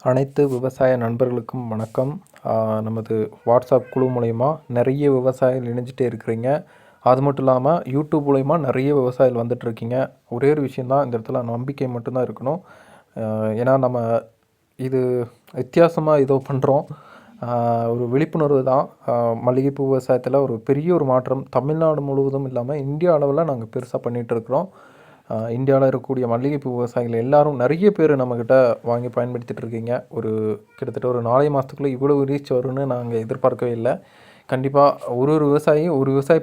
அனைத்து விவசாய நண்பர்களுக்கும் வணக்கம். நமது வாட்ஸ்அப் குழு மூலயமா நிறைய விவசாயிகள் இணைஞ்சிட்டே இருக்கிறீங்க. அது மட்டும் இல்லாமல் யூடியூப் மூலயமா நிறைய விவசாயிகள் வந்துட்டுருக்கீங்க. ஒரே ஒரு விஷயந்தான், இந்த இடத்துல நம்பிக்கை மட்டும்தான் இருக்கணும். ஏன்னா நம்ம இது வித்தியாசமாக ஏதோ பண்ணுறோம். ஒரு விழிப்புணர்வு தான். மல்லிகைப்பூ விவசாயத்தில் ஒரு பெரிய ஒரு மாற்றம் தமிழ்நாடு முழுவதும் இல்லாமல் இந்தியா அளவில் நாங்கள் பெருசாக பண்ணிகிட்ருக்குறோம். இந்தியாவில் இருக்கக்கூடிய மல்லிகைப்பூ விவசாயிகள் எல்லாரும் நிறைய பேர் நம்மக்கிட்ட வாங்கி பயன்படுத்திகிட்டு இருக்கீங்க. கிட்டத்தட்ட ஒரு 4 மாதத்துக்குள்ளே இவ்வளவு ரீச் வரும்னு நாங்கள் எதிர்பார்க்கவே இல்லை. கண்டிப்பாக ஒரு ஒரு விவசாயி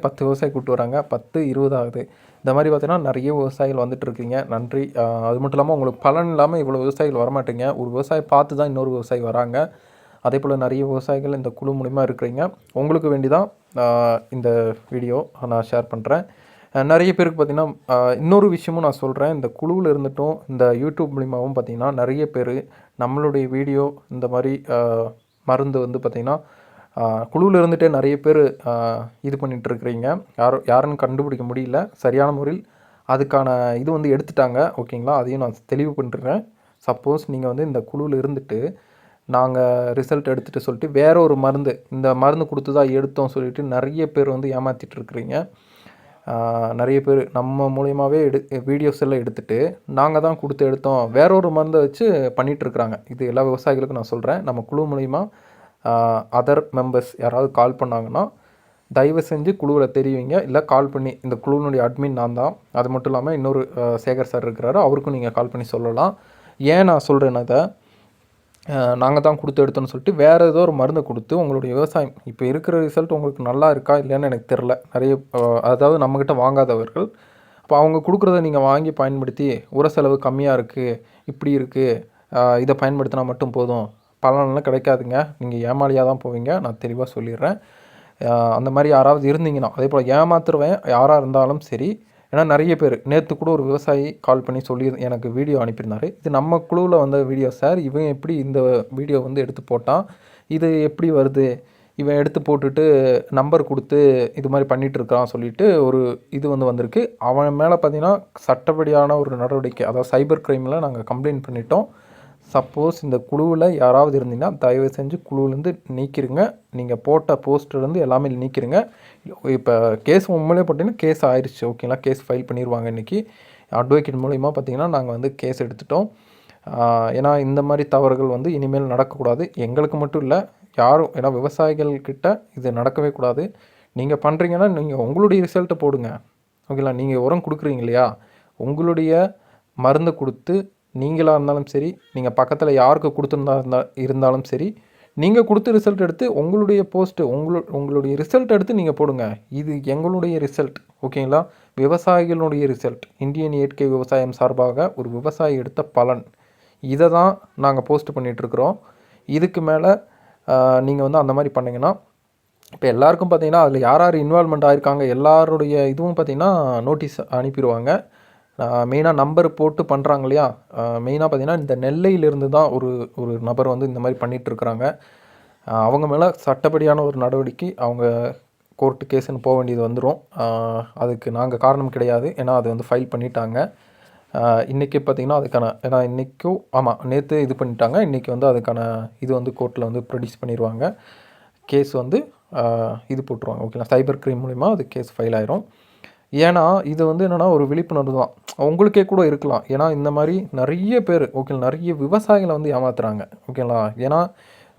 10 விவசாயி கூப்பிட்டு வராங்க, 10 20 ஆகுது. இந்த மாதிரி பார்த்தீங்கன்னா நிறைய விவசாயிகள் வந்துட்டுருக்கீங்க, நன்றி. அது மட்டும் இல்லாமல் உங்களுக்கு பலன் இல்லாமல் இவ்வளோ விவசாயிகள் வரமாட்டீங்க. ஒரு விவசாயி பார்த்து தான் இன்னொரு விவசாயி வராங்க. அதே போல் நிறைய விவசாயிகள் இந்த குழு மூலிமா இருக்கிறீங்க. உங்களுக்கு வேண்டி தான் இந்த வீடியோ நான் ஷேர் பண்ணுறேன். நிறைய பேருக்கு பார்த்திங்கன்னா இன்னொரு விஷயமும் நான் சொல்கிறேன். இந்த குழுவில் இருந்துட்டும் இந்த யூடியூப் மூலிமாவும் பார்த்திங்கன்னா நிறைய பேர் நம்மளுடைய வீடியோ இந்த மாதிரி மருந்து வந்து பார்த்திங்கன்னா குழுவில் இருந்துகிட்டே நிறைய பேர் இது பண்ணிகிட்ருக்கிறீங்க. யாருன்னு கண்டுபிடிக்க முடியல சரியான முறையில். அதுக்கான இது வந்து எடுத்துட்டாங்க, ஓகேங்களா? அதையும் நான் தெளிவு பண்ணிட்டுருக்கேன். சப்போஸ் நீங்கள் வந்து இந்த குழுவில் இருந்துட்டு நாங்கள் ரிசல்ட் எடுத்துகிட்டு சொல்லிட்டு வேற ஒரு மருந்து, இந்த மருந்து கொடுத்து தான் எடுத்தோம் சொல்லிவிட்டு நிறைய பேர் வந்து ஏமாற்றிட்டு இருக்கிறீங்க. நிறைய பேர் நம்ம மூலியமாகவே வீடியோஸ் எல்லாம் எடுத்துகிட்டு நாங்கள் தான் கொடுத்து எடுத்தோம் வேற ஒரு மருந்தை வச்சு பண்ணிகிட்ருக்குறாங்க. இது எல்லா விவசாயிகளுக்கும் நான் சொல்கிறேன். நம்ம குழு மூலிமா அதர் மெம்பர்ஸ் யாராவது கால் பண்ணாங்கன்னா தயவு செஞ்சு குழுவில் தெரிவிங்க, இல்லை கால் பண்ணி, இந்த குழுவினுடைய அட்மின் நான் தான். அது மட்டும் இல்லாமல் இன்னொரு சேகர் சார் இருக்கிறாரு, அவருக்கும் நீங்கள் கால் பண்ணி சொல்லலாம். ஏன் நான் சொல்கிறேன்னா அதை நாங்கள் தான் கொடுத்து எடுத்தோன்னு சொல்லிட்டு வேறு ஏதோ ஒரு மருந்தை கொடுத்து உங்களுடைய விவசாயம் இப்போ இருக்கிற ரிசல்ட் உங்களுக்கு நல்லா இருக்கா இல்லையான்னு எனக்கு தெரில. நிறைய அதாவது நம்மக்கிட்ட வாங்காதவர்கள் அப்போ அவங்க கொடுக்குறத நீங்கள் வாங்கி பயன்படுத்தி உர செலவு கம்மியாக இருக்குது, இப்படி இருக்குது, இதை பயன்படுத்தினா மட்டும் போதும், பலனெல்லாம் கிடைக்காதுங்க, நீங்கள் ஏமாளியாக தான் போவீங்க. நான் தெளிவாக சொல்லிடுறேன். அந்த மாதிரி யாராவது இருந்தீங்கன்னா, அதே போல் ஏமாத்துருவேன் யாராக இருந்தாலும் சரி. ஏன்னா நிறைய பேர் நேற்று கூட ஒரு விவசாயி கால் பண்ணி சொல்லி எனக்கு வீடியோ அனுப்பியிருந்தார். இது நம்ம குழுவில் வந்த வீடியோ சார், இவன் எப்படி இந்த வீடியோ வந்து எடுத்து போட்டான், இது எப்படி வருது, இவன் எடுத்து போட்டுட்டு நம்பர் கொடுத்து இது மாதிரி பண்ணிகிட்ருக்கான் சொல்லிவிட்டு ஒரு இது வந்து வந்திருக்கு. அவன் மேலே பார்த்திங்கன்னா சட்டப்படியான ஒரு நடவடிக்கை, அதாவது சைபர் கிரைமில் நாங்கள் கம்ப்ளைண்ட் பண்ணிட்டோம். சப்போஸ் இந்த குழுவில் யாராவது இருந்தீங்கன்னா தயவு செஞ்சு குழுவிலேருந்து நீக்கிடுங்க. நீங்கள் போட்ட போஸ்ட்லேருந்து எல்லாமே நீக்கிடுங்க. இப்போ கேஸ் உண்மையிலே போட்டிங்கன்னா கேஸ் ஆயிடுச்சு, ஓகேங்களா? கேஸ் ஃபைல் பண்ணிடுவாங்க இன்றைக்கி. அட்வொகேட் மூலிமா பார்த்திங்கன்னா நாங்கள் வந்து கேஸ் எடுத்துட்டோம். ஏன்னா இந்த மாதிரி தவறுகள் வந்து இனிமேல் நடக்கக்கூடாது. எங்களுக்கு மட்டும் இல்லை, யாரும், ஏன்னா விவசாயிகள்கிட்ட இது நடக்கவே கூடாது. நீங்கள் பண்ணுறீங்கன்னா நீங்கள் உங்களுடைய ரிசல்ட்டை போடுங்க, ஓகேங்களா? நீங்கள் உரம் கொடுக்குறீங்க இல்லையா, உங்களுடைய மருந்தை கொடுத்து நீங்களாக இருந்தாலும் சரி, நீங்கள் பக்கத்தில் யாருக்கு இருந்தாலும் சரி, நீங்கள் கொடுத்து ரிசல்ட் எடுத்து உங்களுடைய போஸ்ட்டு உங்களுடைய ரிசல்ட் எடுத்து நீங்கள் போடுங்க. இது எங்களுடைய ரிசல்ட், ஓகேங்களா? விவசாயிகளுடைய ரிசல்ட், இந்தியன் இயற்கை விவசாயம் சார்பாக ஒரு விவசாயி எடுத்த பலன், இதை தான் நாங்கள் போஸ்ட் பண்ணிகிட்ருக்குறோம். இதுக்கு மேலே நீங்கள் வந்து அந்த மாதிரி பண்ணிங்கன்னா இப்போ எல்லாருக்கும் பார்த்திங்கன்னா அதில் யார் யார் இன்வால்மெண்ட் ஆகிருக்காங்க எல்லாருடைய இதுவும் பார்த்திங்கன்னா நோட்டீஸ் அனுப்பிடுவாங்க. மெயினாக நம்பர் போட்டு பண்ணுறாங்க இல்லையா, மெயினாக பார்த்திங்கன்னா இந்த நெல்லையிலிருந்து தான் ஒரு நபர் வந்து இந்த மாதிரி பண்ணிகிட்ருக்குறாங்க. அவங்க மேலே சட்டப்படியான ஒரு நடவடிக்கை, அவங்க கோர்ட்டு கேஸுன்னு போக வேண்டியது வந்துடும். அதுக்கு நாங்கள் காரணம் கிடையாது, ஏன்னா அது வந்து ஃபைல் பண்ணிட்டாங்க. இன்றைக்கி பார்த்திங்கன்னா அதுக்கான, ஏன்னா இன்றைக்கும் நேற்று இது பண்ணிட்டாங்க, இன்றைக்கி வந்து அதுக்கான இது வந்து கோர்ட்டில் வந்து ப்ரொடியூஸ் பண்ணிடுவாங்க. கேஸ் வந்து இது போட்டுருவாங்க, ஓகேங்களா? சைபர் கிரைம் மூலிமா அது கேஸ் ஃபைல் ஆயிரும். ஏன்னா இது வந்து என்னென்னா ஒரு விழிப்புணர்வு தான், உங்களுக்கே கூட இருக்கலாம். ஏன்னா இந்த மாதிரி நிறைய பேர், ஓகே, நிறைய விவசாயிகளை வந்து ஏமாத்துறாங்க, ஓகேங்களா? ஏன்னா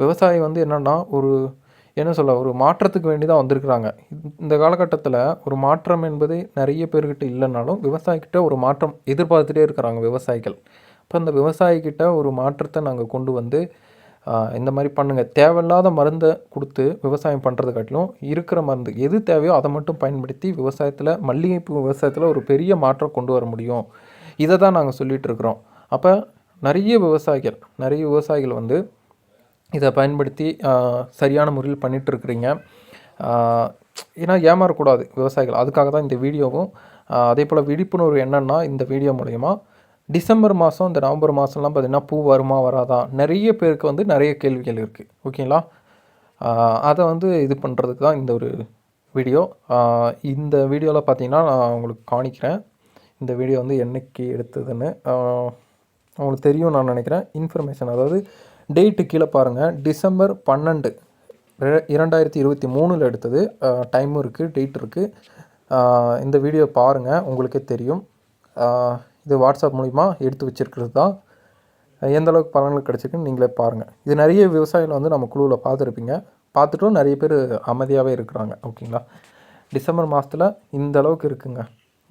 விவசாயி வந்து என்னென்னா ஒரு மாற்றத்துக்கு வேண்டி தான் வந்திருக்கிறாங்க. இந்த காலகட்டத்தில் ஒரு மாற்றம் என்பது நிறைய பேர்கிட்ட இல்லைனாலும் விவசாயிக்கிட்ட ஒரு மாற்றம் எதிர்பார்த்துட்டே இருக்கிறாங்க விவசாயிகள். இப்போ இந்த விவசாயிக்கிட்ட ஒரு மாற்றத்தை நாங்கள் கொண்டு வந்து இந்த மாதிரி பண்ணுங்கள், தேவையில்லாத மருந்தை கொடுத்து விவசாயம் பண்ணுறது காட்டிலும் இருக்கிற மருந்து எது தேவையோ அதை மட்டும் பயன்படுத்தி விவசாயத்தில், மல்லிகைப்பூ விவசாயத்தில் ஒரு பெரிய மாற்றம் கொண்டு வர முடியும். இதை தான் நாங்கள் சொல்லிகிட்டு இருக்கிறோம். அப்போ நிறைய விவசாயிகள் வந்து இதை பயன்படுத்தி சரியான முறையில் பண்ணிகிட்ருக்குறீங்க. ஏன்னா ஏமாறக்கூடாது விவசாயிகள், அதுக்காக தான் இந்த வீடியோவும். அதே போல் விழிப்புணர்வு என்னென்னா, இந்த வீடியோ மூலயமா டிசம்பர் மாதம், இந்த நவம்பர் மாதம்லாம் பார்த்திங்கன்னா பூ வருமா வராதா, நிறைய பேருக்கு வந்து நிறைய கேள்விகள் இருக்குது, ஓகேங்களா? அதை வந்து இது பண்ணுறதுக்கு தான் இந்த ஒரு வீடியோ. இந்த வீடியோவில் பார்த்திங்கன்னா நான் உங்களுக்கு காணிக்கிறேன் இந்த வீடியோ வந்து என்றைக்கு எடுத்ததுன்னு. உங்களுக்கு தெரியும் நான் நினைக்கிறேன். இன்ஃபர்மேஷன், அதாவது டேட்டு கீழே பாருங்கள், டிசம்பர் 12 2023 எடுத்தது. டைமும் இருக்குது, டேட் இருக்குது. இந்த வீடியோ பாருங்கள், உங்களுக்கே தெரியும். இது வாட்ஸ்அப் மூலிமா எடுத்து வச்சுருக்கிறது தான். எந்த அளவுக்கு பலன்கள் கிடச்சிருக்குன்னு நீங்களே பாருங்கள். இது நிறைய விவசாயிகள் வந்து நம்ம குழுவில் பார்த்துருப்பீங்க. பார்த்துட்டும் நிறைய பேர் அமைதியாகவே இருக்கிறாங்க. ஓகேங்களா? டிசம்பர் மாதத்தில் இந்த அளவுக்கு இருக்குங்க.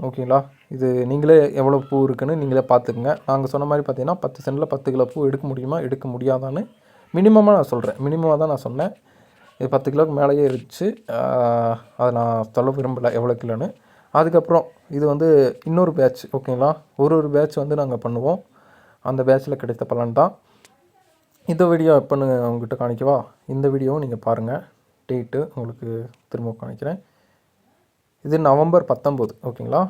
ஓகேங்களா? இது நீங்களே எவ்வளோ பூ இருக்குதுன்னு நீங்களே பார்த்துக்குங்க. நாங்கள் சொன்ன மாதிரி பார்த்தீங்கன்னா 10 சென்டில் 10 கிலோ பூ எடுக்க முடியுமா எடுக்க முடியாதான்னு மினிமமாக நான் சொல்கிறேன். மினிமமாக தான் நான் சொன்னேன். இது 10 கிலோவுக்கு மேலேயே இருந்துச்சு. அதை நான் சொல்ல விரும்பலை எவ்வளோ கிலோன்னு. அதுக்கப்புறம் இது வந்து இன்னொரு பேட்ச். ஓகேங்களா? ஒரு பேட்ச் வந்து நாங்கள் பண்ணுவோம். அந்த பேட்சில் கிடைத்த பலன் தான் இந்த வீடியோ. எப்போன்னு உங்கள்கிட்ட காணிக்கவா? இந்த வீடியோவும் நீங்கள் பாருங்கள். டேட்டு உங்களுக்கு திரும்ப காணிக்கிறேன். இது நவம்பர் 19. ஓகேங்களா?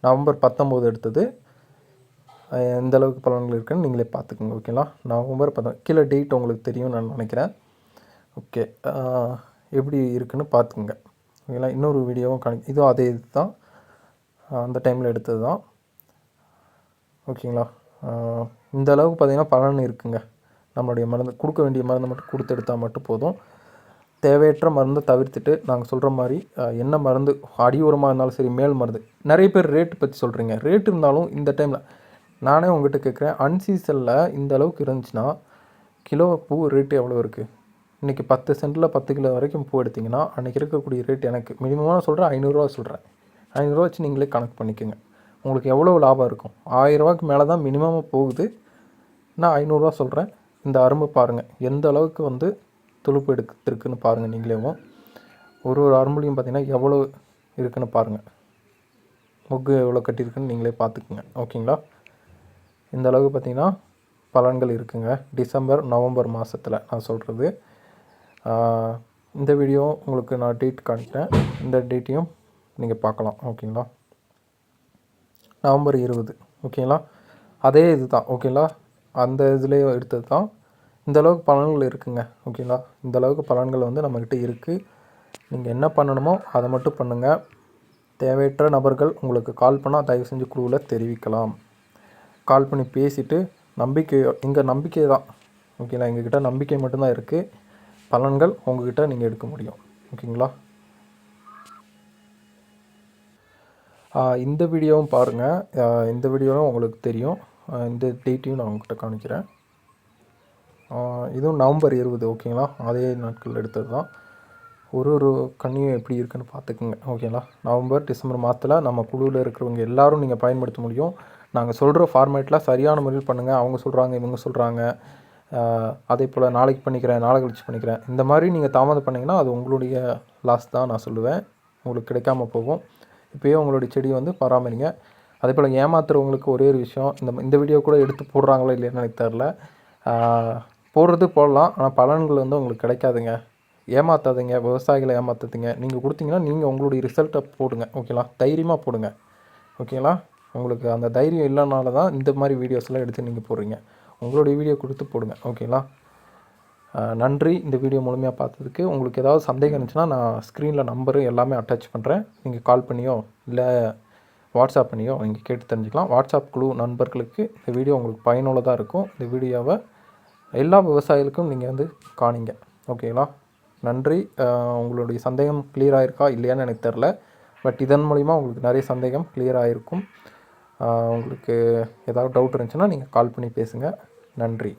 நவம்பர் 19 எடுத்தது. எந்த அளவுக்கு பலன்கள் இருக்குதுன்னு நீங்களே பார்த்துக்குங்க. ஓகேங்களா? நவம்பர் 19 கீழே டேட் உங்களுக்கு தெரியும் நான் நினைக்கிறேன். ஓகே, எப்படி இருக்குதுன்னு பார்த்துக்குங்க. ஓகேங்களா? இன்னொரு வீடியோவும் இதுவும் அதே இது தான், அந்த டைமில் எடுத்தது தான். ஓகேங்களா? இந்த அளவுக்கு பார்த்திங்கன்னா பலன் இருக்குங்க. நம்மளுடைய மருந்து கொடுக்க வேண்டிய மருந்தை மட்டும் கொடுத்து எடுத்தால் மட்டும் போதும். தேவையற்ற மருந்தை தவிர்த்துட்டு நாங்கள் சொல்கிற மாதிரி என்ன மருந்து அடி உரமாக இருந்தாலும் சரி, மேல் மருந்து. நிறைய பேர் ரேட்டு பற்றி சொல்கிறீங்க. ரேட் இருந்தாலும் இந்த டைமில் நானே உங்கள்கிட்ட கேட்குறேன், அன்சீசனில் இந்த அளவுக்கு இருந்துச்சுன்னா கிலோ பூ ரேட்டு எவ்வளோ இருக்குது? இன்றைக்கி 10 சென்டில் 10 கிலோ வரைக்கும் பூ எடுத்திங்கன்னா அன்றைக்கி இருக்கக்கூடிய ரேட் எனக்கு மினிமமாக சொல்கிறேன் 500 சொல்கிறேன். 500 வச்சு நீங்களே கணக்கு பண்ணிக்கோங்க. உங்களுக்கு எவ்வளோ லாபம் இருக்கும்? 1000 மேலே தான் மினிமமாக போகுது. நான் 500 சொல்கிறேன். இந்த அரும்பு பாருங்கள் எந்த அளவுக்கு வந்து துளுப்பு எடுத்துருக்குன்னு பாருங்கள். நீங்களேவும் ஒரு அரும்புலையும் பார்த்திங்கன்னா எவ்வளோ இருக்குதுன்னு பாருங்கள். மொக்கு எவ்வளோ கட்டியிருக்குன்னு நீங்களே பார்த்துக்குங்க. ஓகேங்களா? இந்த அளவுக்கு பார்த்திங்கன்னா பலன்கள் இருக்குங்க டிசம்பர் நவம்பர் மாதத்தில் நான் சொல்கிறது. இந்த வீடியோ உங்களுக்கு நான் டேட் காணிக்கிறேன். இந்த டேட்டையும் நீங்கள் பார்க்கலாம். ஓகேங்களா? நவம்பர் 20. ஓகேங்களா? அதே இது தான். ஓகேங்களா? அந்த இதுலேயே எடுத்தது தான். இந்த அளவுக்கு பலன்கள் இருக்குதுங்க. ஓகேங்களா? இந்த அளவுக்கு பலன்கள் வந்து நம்மக்கிட்ட இருக்குது. நீங்கள் என்ன பண்ணணுமோ அதை மட்டும் பண்ணுங்கள். தேவையற்ற நபர்கள் உங்களுக்கு கால் பண்ணால் தயவு செஞ்சு குழுவில் தெரிவிக்கலாம். கால் பண்ணி பேசிவிட்டு இங்கே நம்பிக்கை தான். ஓகேங்களா? எங்ககிட்ட நம்பிக்கை மட்டும்தான் இருக்குது. பலன்கள் உங்கள்கிட்ட நீங்கள் எடுக்க முடியும். ஓகேங்களா? இந்த வீடியோவும் பாருங்கள். இந்த வீடியோவும் உங்களுக்கு தெரியும். இந்த டேட்டையும் நான் உங்கள்கிட்ட காணிக்கிறேன். இதுவும் நவம்பர் 20. ஓகேங்களா? அதே நாட்கள் எடுத்தது தான். ஒரு கன்னியும் எப்படி இருக்குன்னு பார்த்துக்குங்க. ஓகேங்களா? நவம்பர் டிசம்பர் மாதத்தில் நம்ம குழுவில் இருக்கிறவங்க எல்லோரும் நீங்கள் பயன்படுத்த முடியும். நாங்கள் சொல்கிற ஃபார்மேட்டில் சரியான முறையில் பண்ணுங்கள். அவங்க சொல்கிறாங்க, இவங்க சொல்கிறாங்க, அதே போல் நாளைக்கு பண்ணிக்கிறேன், நாளை கழிச்சு பண்ணிக்கிறேன், இந்த மாதிரி நீங்கள் தாமதம் பண்ணிங்கன்னா அது உங்களுடைய லாஸ் தான் நான் சொல்லுவேன். உங்களுக்கு கிடைக்காம போகும். இப்போயே உங்களுடைய செடியை வந்து பராமரிங்க. அதே போல் ஏமாத்துறவங்களுக்கு ஒரே ஒரு விஷயம், இந்த வீடியோ கூட எடுத்து போடுறாங்களா இல்லையான்னு எனக்கு தெரில. போடுறது போடலாம், ஆனால் பலன்கள் வந்து உங்களுக்கு கிடைக்காதுங்க. ஏமாற்றாதீங்க, விவசாயிகளை ஏமாற்றாதீங்க. நீங்கள் கொடுத்தீங்கன்னா நீங்கள் உங்களுடைய ரிசல்ட்டை போடுங்க. ஓகேங்களா? தைரியமாக போடுங்க. ஓகேங்களா? உங்களுக்கு அந்த தைரியம் இல்லைனால தான் இந்த மாதிரி வீடியோஸ்லாம் எடுத்து நீங்கள் போடுறீங்க. உங்களுடைய வீடியோ கொடுத்து போடுங்க. ஓகேங்களா? நன்றி இந்த வீடியோ முழுமையாக பார்த்ததுக்கு. உங்களுக்கு ஏதாவது சந்தேகம் இருந்துச்சுன்னா நான் ஸ்க்ரீனில் நம்பரு எல்லாமே அட்டாச் பண்ணுறேன். நீங்கள் கால் பண்ணியோ இல்லை வாட்ஸ்அப் பண்ணியோ நீங்கள் கேட்டு தெரிஞ்சுக்கலாம். வாட்ஸ்அப் குழு நண்பர்களுக்கு இந்த வீடியோ உங்களுக்கு பயனுள்ளதாக இருக்கும். இந்த வீடியோவை எல்லா விவசாயிகளுக்கும் நீங்கள் வந்து காணிங்க. ஓகேங்களா? நன்றி. உங்களுடைய சந்தேகம் கிளியர் ஆகிருக்கா இல்லையான்னு எனக்கு தெரில. பட் இதன் மூலிமா உங்களுக்கு நிறைய சந்தேகம் கிளியர் ஆகிருக்கும். உங்களுக்கு ஏதாவது டவுட் இருந்துச்சுன்னா நீங்கள் கால் பண்ணி பேசுங்க. நன்றி.